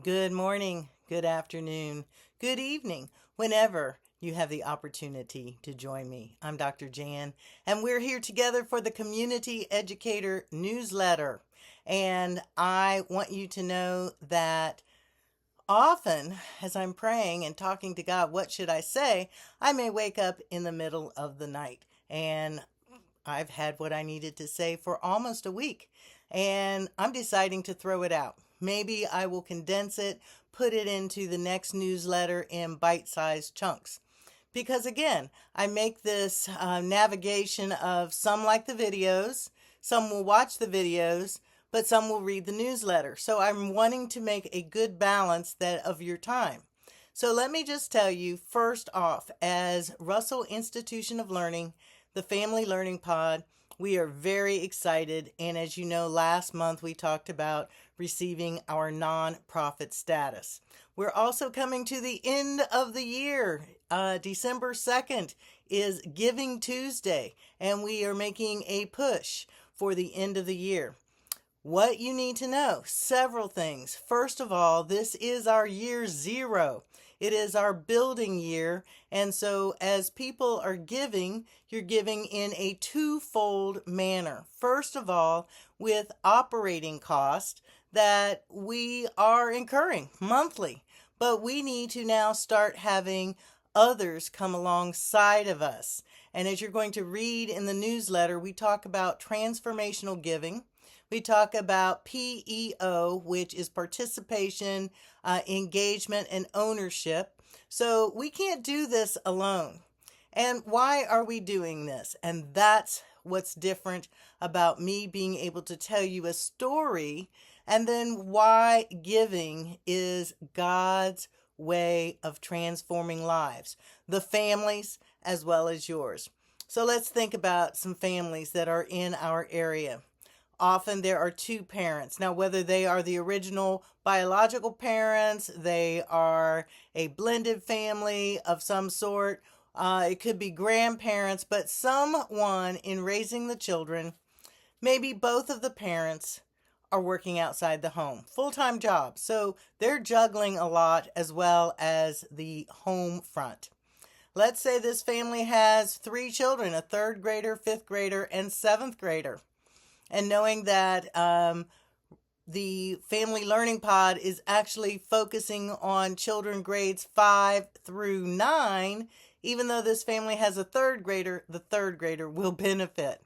Good morning, good afternoon, good evening, whenever you have the opportunity to join me. I'm Dr. Jan, and we're here together for the Community Educator Newsletter. And I want you to know that often, as I'm praying and talking to God, what should I say? I may wake up in the middle of the night, and I've had what I needed to say for almost a week, and I'm deciding to throw it out. Maybe I will condense it, put it into the next newsletter in bite-sized chunks. Because again, I make this navigation of some like the videos, some will watch the videos, but some will read the newsletter. So I'm wanting to make a good balance of your time. So let me just tell you, first off, as Russell Institution of Learning, the Family Learning Pod, we are very excited. And as you know, last month we talked about receiving our nonprofit status. We're also coming to the end of the year. December 2nd is Giving Tuesday, and we are making a push for the end of the year. What you need to know, several things. First of all, this is our year zero. It is our building year. And so as people are giving, you're giving in a twofold manner. First of all, with operating costs that we are incurring monthly, but we need to now start having others come alongside of us. And as you're going to read in the newsletter, we talk about transformational giving. We talk about PEO, which is participation, engagement, and ownership. So we can't do this alone. And why are we doing this? And that's what's different about me being able to tell you a story, and then why giving is God's way of transforming lives, the families as well as yours. So let's think about some families that are in our area. Often there are two parents. Now, whether they are the original biological parents, they are a blended family of some sort, it could be grandparents, but someone in raising the children, maybe both of the parents are working outside the home, full-time jobs. So they're juggling a lot as well as the home front. Let's say this family has 3 children, a 3rd grader, 5th grader, and 7th grader. And knowing that the Family Learning Pod is actually focusing on children grades 5 through 9, even though this family has a 3rd grader, the 3rd grader will benefit.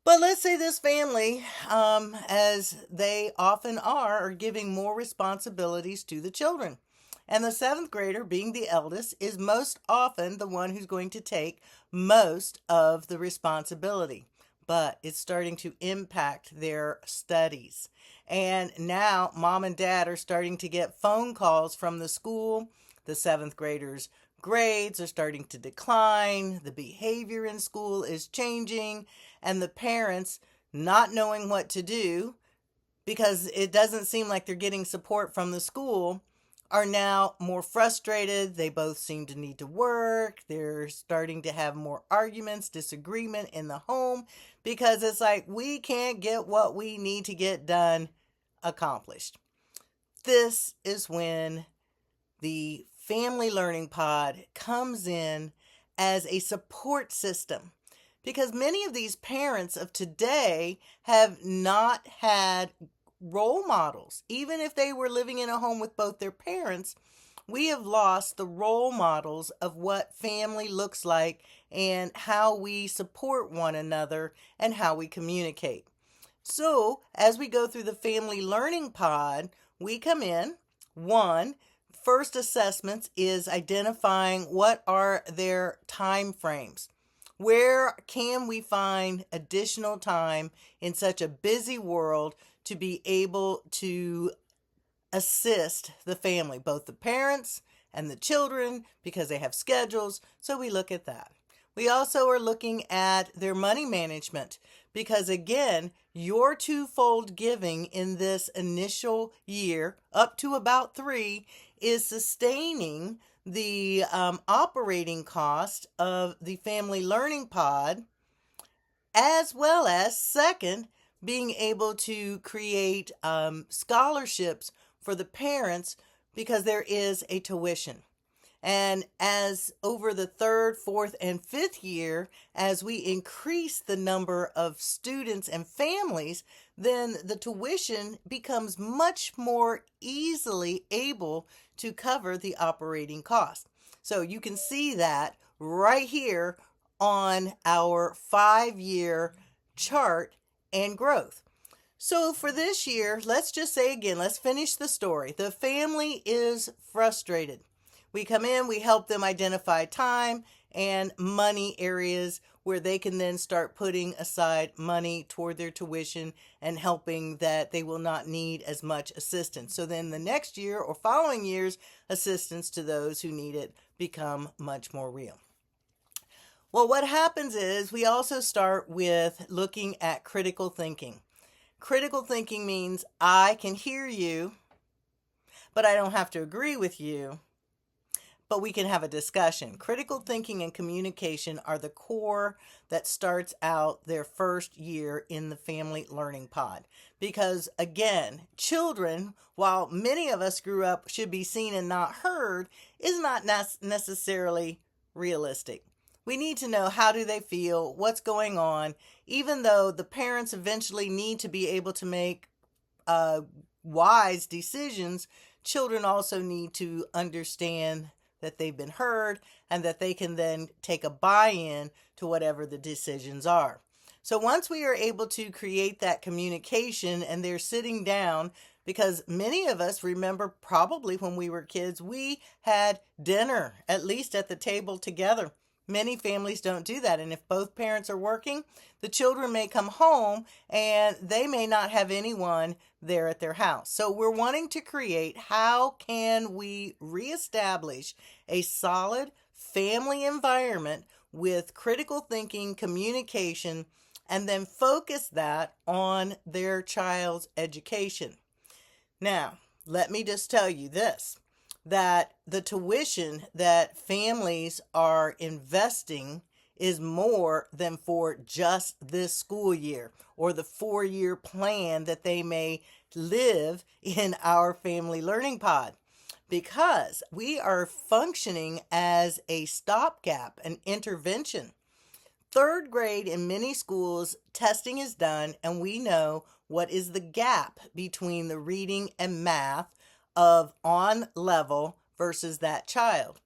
But let's say this family, as they often are giving more responsibilities to the children. And the 7th grader, being the eldest, is most often the one who's going to take most of the responsibility. But it's starting to impact their studies. And now mom and dad are starting to get phone calls from the school. The 7th graders' grades are starting to decline. The behavior in school is changing. And the parents, not knowing what to do because it doesn't seem like they're getting support from the school, are now more frustrated. They both seem to need to work. They're starting to have more arguments, disagreement in the home, because it's like we can't get what we need to get done accomplished. This is when the Family Learning Pod comes in as a support system, because many of these parents of today have not had role models. Even if they were living in a home with both their parents, we have lost the role models of what family looks like and how we support one another and how we communicate. So as we go through the Family Learning Pod, we come in. First assessments is identifying what are their time frames. Where can we find additional time in such a busy world to be able to assist the family, both the parents and the children, because they have schedules. So we look at that. We also are looking at their money management, because again, your twofold giving in this initial year, up to about 3, is sustaining the operating cost of the Family Learning Pod, as well as, second, being able to create scholarships for the parents because there is a tuition. And as over the third, fourth, and fifth year, as we increase the number of students and families, then the tuition becomes much more easily able to cover the operating cost. So you can see that right here on our 5-year chart and growth. So for this year, let's just say again, let's finish the story. The family is frustrated. We come in, we help them identify time and money areas where they can then start putting aside money toward their tuition and helping that they will not need as much assistance. So then the next year or following years, assistance to those who need it become much more real. Well, what happens is we also start with looking at critical thinking. Critical thinking means I can hear you, but I don't have to agree with you. But we can have a discussion. Critical thinking and communication are the core that starts out their first year in the family learning pod. Because again, children, while many of us grew up should be seen and not heard, is not necessarily realistic. We need to know how do they feel, what's going on, even though the parents eventually need to be able to make wise decisions, children also need to understand that they've been heard and that they can then take a buy-in to whatever the decisions are. So once we are able to create that communication and they're sitting down, because many of us remember probably when we were kids, we had dinner, at least at the table together. Many families don't do that. And if both parents are working, the children may come home and they may not have anyone there at their house. So we're wanting to create, how can we reestablish a solid family environment with critical thinking, communication, and then focus that on their child's education. Now, let me just tell you this, that the tuition that families are investing is more than for just this school year or the 4-year plan that they may live in our family learning pod, because we are functioning as a stopgap, an intervention. Third grade in many schools, testing is done, and we know what is the gap between the reading and math of on level versus that child.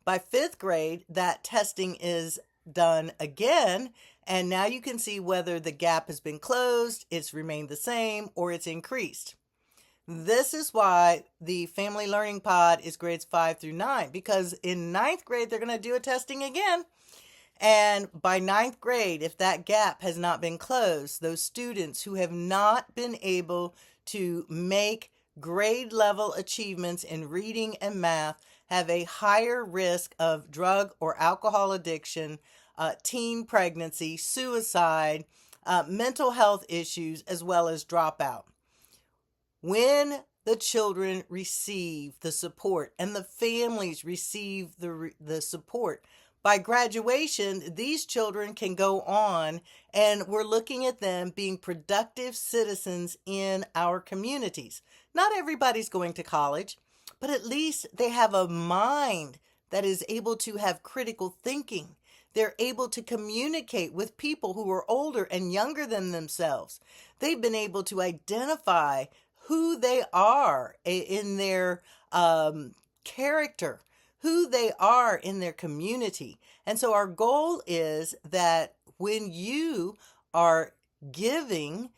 By 5th grade, that testing is done again, and now you can see whether the gap has been closed, it's remained the same, or it's increased. This is why the family learning pod is grades 5 through 9, because in 9th grade, they're going to do a testing again. And by 9th grade, if that gap has not been closed, those students who have not been able to make grade level achievements in reading and math have a higher risk of drug or alcohol addiction, teen pregnancy, suicide, mental health issues, as well as dropout. When the children receive the support and the families receive the support, by graduation, these children can go on, and we're looking at them being productive citizens in our communities. Not everybody's going to college, but at least they have a mind that is able to have critical thinking. They're able to communicate with people who are older and younger than themselves. They've been able to identify who they are in their character, who they are in their community. And so our goal is that when you are giving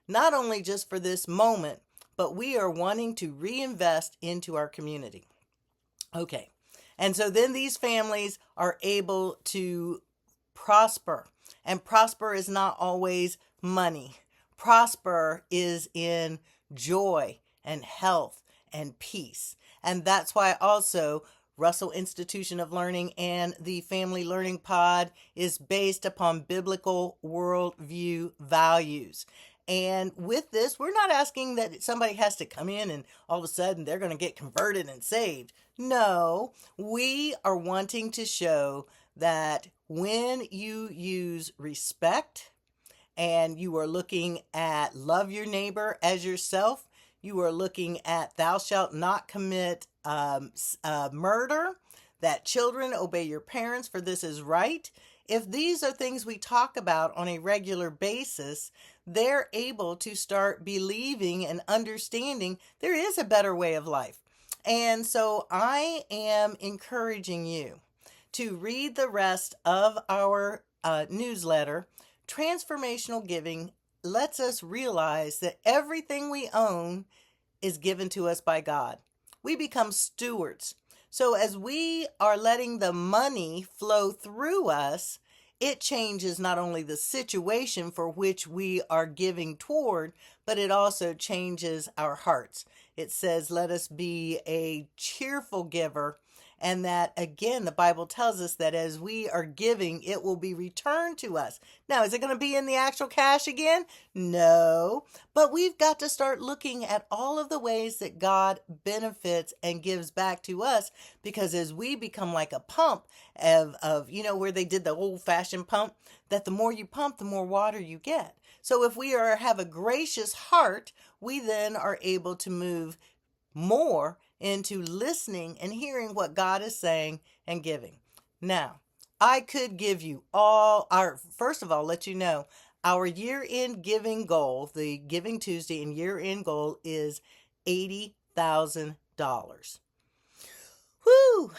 not only just for this moment, but we are wanting to reinvest into our community. Okay. And so then these families are able to prosper. And prosper is not always money. Prosper is in joy and health and peace. And that's why also Russell Institution of Learning and the Family Learning Pod is based upon biblical worldview values. And with this, we're not asking that somebody has to come in and all of a sudden they're going to get converted and saved. No, we are wanting to show that when you use respect and you are looking at love your neighbor as yourself, you are looking at thou shalt not commit murder, that children obey your parents, for this is right. If these are things we talk about on a regular basis, they're able to start believing and understanding there is a better way of life. And so I am encouraging you to read the rest of our newsletter. Transformational giving lets us realize that everything we own is given to us by God. We become stewards. So as we are letting the money flow through us, it changes not only the situation for which we are giving toward, but it also changes our hearts. It says, let us be a cheerful giver. And that, again, the Bible tells us that as we are giving, it will be returned to us. Now, is it going to be in the actual cash again? No. But we've got to start looking at all of the ways that God benefits and gives back to us, because as we become like a pump of where they did the old-fashioned pump, that the more you pump, the more water you get. So if we have a gracious heart, we then are able to move more into listening and hearing what God is saying and giving. Now, I could give you first of all, let you know, our year-end giving goal, the Giving Tuesday and year-end goal is $80,000. Whew!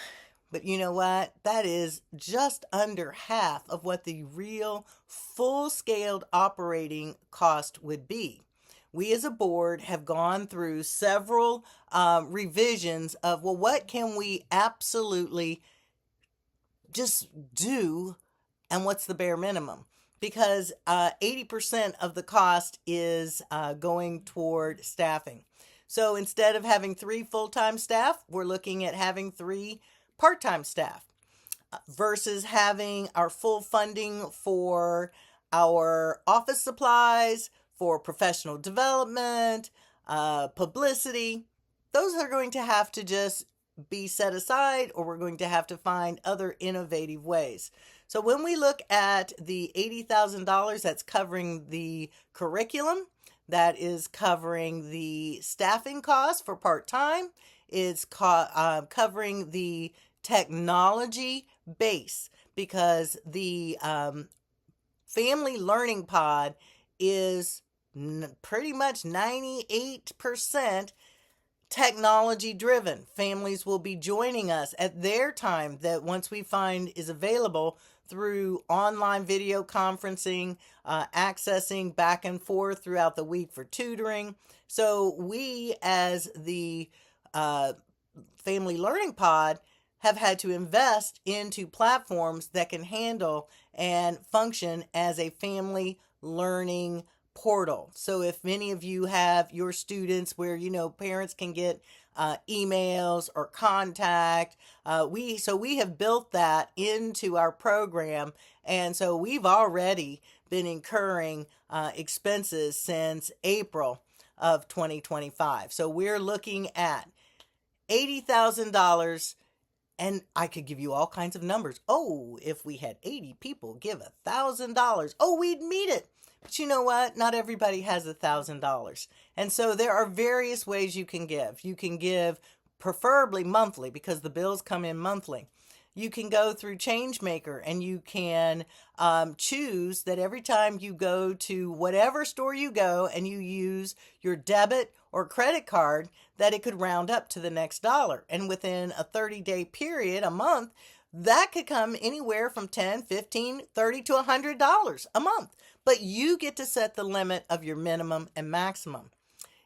But you know what? That is just under half of what the real full-scaled operating cost would be. We as a board have gone through several revisions of, well, what can we absolutely just do and what's the bare minimum? Because 80% of the cost is going toward staffing. So instead of having 3 full-time staff, we're looking at having 3 part-time staff versus having our full funding for our office supplies, for professional development, publicity. Those are going to have to just be set aside, or we're going to have to find other innovative ways. So when we look at the $80,000, that's covering the curriculum, that is covering the staffing costs for part-time, it's covering the technology base, because the Family Learning Pod is pretty much 98% technology driven. Families will be joining us at their time that once we find is available through online video conferencing, accessing back and forth throughout the week for tutoring. So we as the Family Learning Pod have had to invest into platforms that can handle and function as a family learning portal. So if many of you have your students where, parents can get emails or contact, we have built that into our program. And so we've already been incurring expenses since April of 2025. So we're looking at $80,000. And I could give you all kinds of numbers. Oh, if we had 80 people give $1,000, we'd meet it. But you know what? Not everybody has $1,000. And so there are various ways you can give. You can give preferably monthly, because the bills come in monthly. You can go through Changemaker, and you can choose that every time you go to whatever store you go and you use your debit or credit card, that it could round up to the next dollar. And within a 30-day period, a month, that could come anywhere from $10, $15, $30 to $100 a month. But you get to set the limit of your minimum and maximum.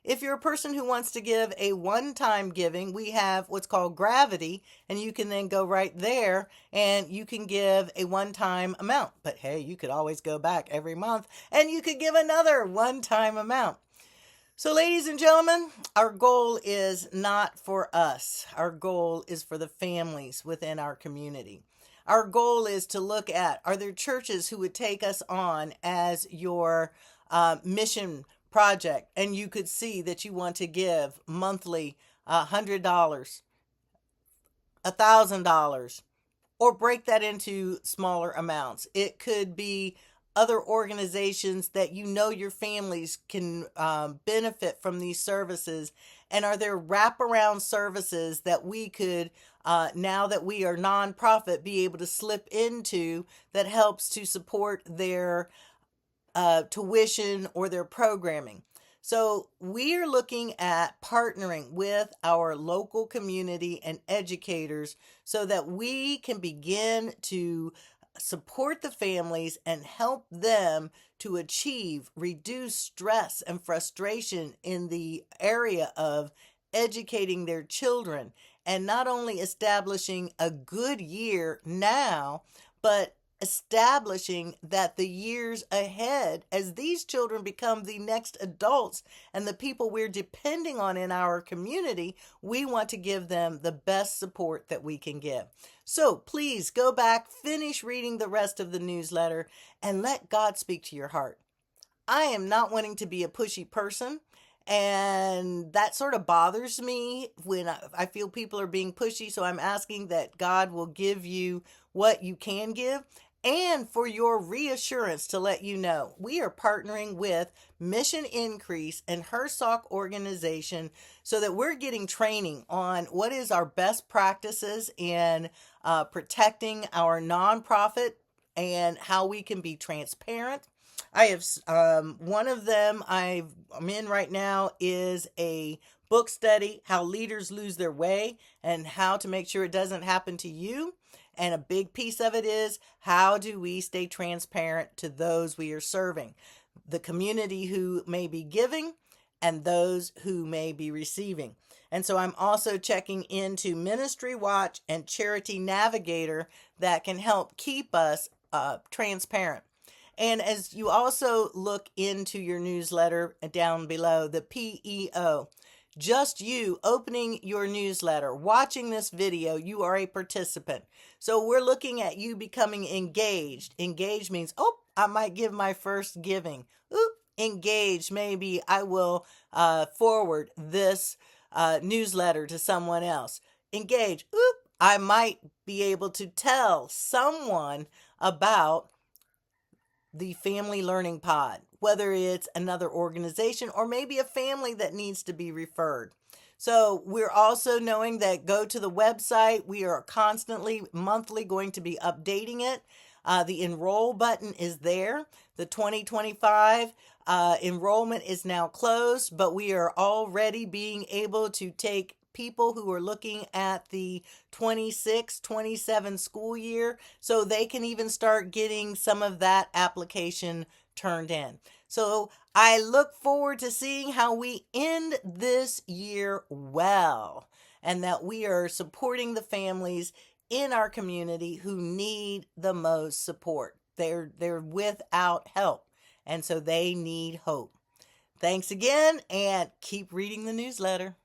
If you're a person who wants to give a one-time giving, we have what's called Gravity, and you can then go right there and you can give a one-time amount. But hey, you could always go back every month and you could give another one-time amount. So ladies and gentlemen, our goal is not for us. Our goal is for the families within our community. Our goal is to look at, are there churches who would take us on as your mission project, and you could see that you want to give monthly $100, $1,000, or break that into smaller amounts. It could be other organizations that you know your families can benefit from these services? And are there wraparound services that we could, now that we are nonprofit, be able to slip into that helps to support their tuition or their programming? So we are looking at partnering with our local community and educators so that we can begin to support the families and help them to achieve reduce stress and frustration in the area of educating their children, and not only establishing a good year now, but establishing that the years ahead, as these children become the next adults and the people we're depending on in our community, we want to give them the best support that we can give. So please go back, finish reading the rest of the newsletter, and let God speak to your heart. I am not wanting to be a pushy person, and that sort of bothers me when I feel people are being pushy. So I'm asking that God will give you what you can give, and for your reassurance to let you know we are partnering with Mission Increase and HERSOC organization so that we're getting training on what is our best practices in protecting our nonprofit and how we can be transparent. I have one of them I'm in right now is a book study, How Leaders Lose Their Way and how to make sure it doesn't happen to you. And a big piece of it is, how do we stay transparent to those we are serving? The community who may be giving and those who may be receiving. And so I'm also checking into Ministry Watch and Charity Navigator that can help keep us transparent. And as you also look into your newsletter down below, the PEO, just you opening your newsletter, watching this video, you are a participant. So we're looking at you becoming engaged. Engaged means, oh, I might give my first giving. Oop, engaged, maybe I will forward this newsletter to someone else. Engaged, oop, I might be able to tell someone about the Family Learning Pod, whether it's another organization or maybe a family that needs to be referred. So we're also knowing that go to the website. We are constantly, monthly going to be updating it. The enroll button is there. The 2025 enrollment is now closed, but we are already being able to take people who are looking at the 26-27 school year so they can even start getting some of that application turned in. So I look forward to seeing how we end this year well, and that we are supporting the families in our community who need the most support. They're without help, and so they need hope. Thanks again, and keep reading the newsletter.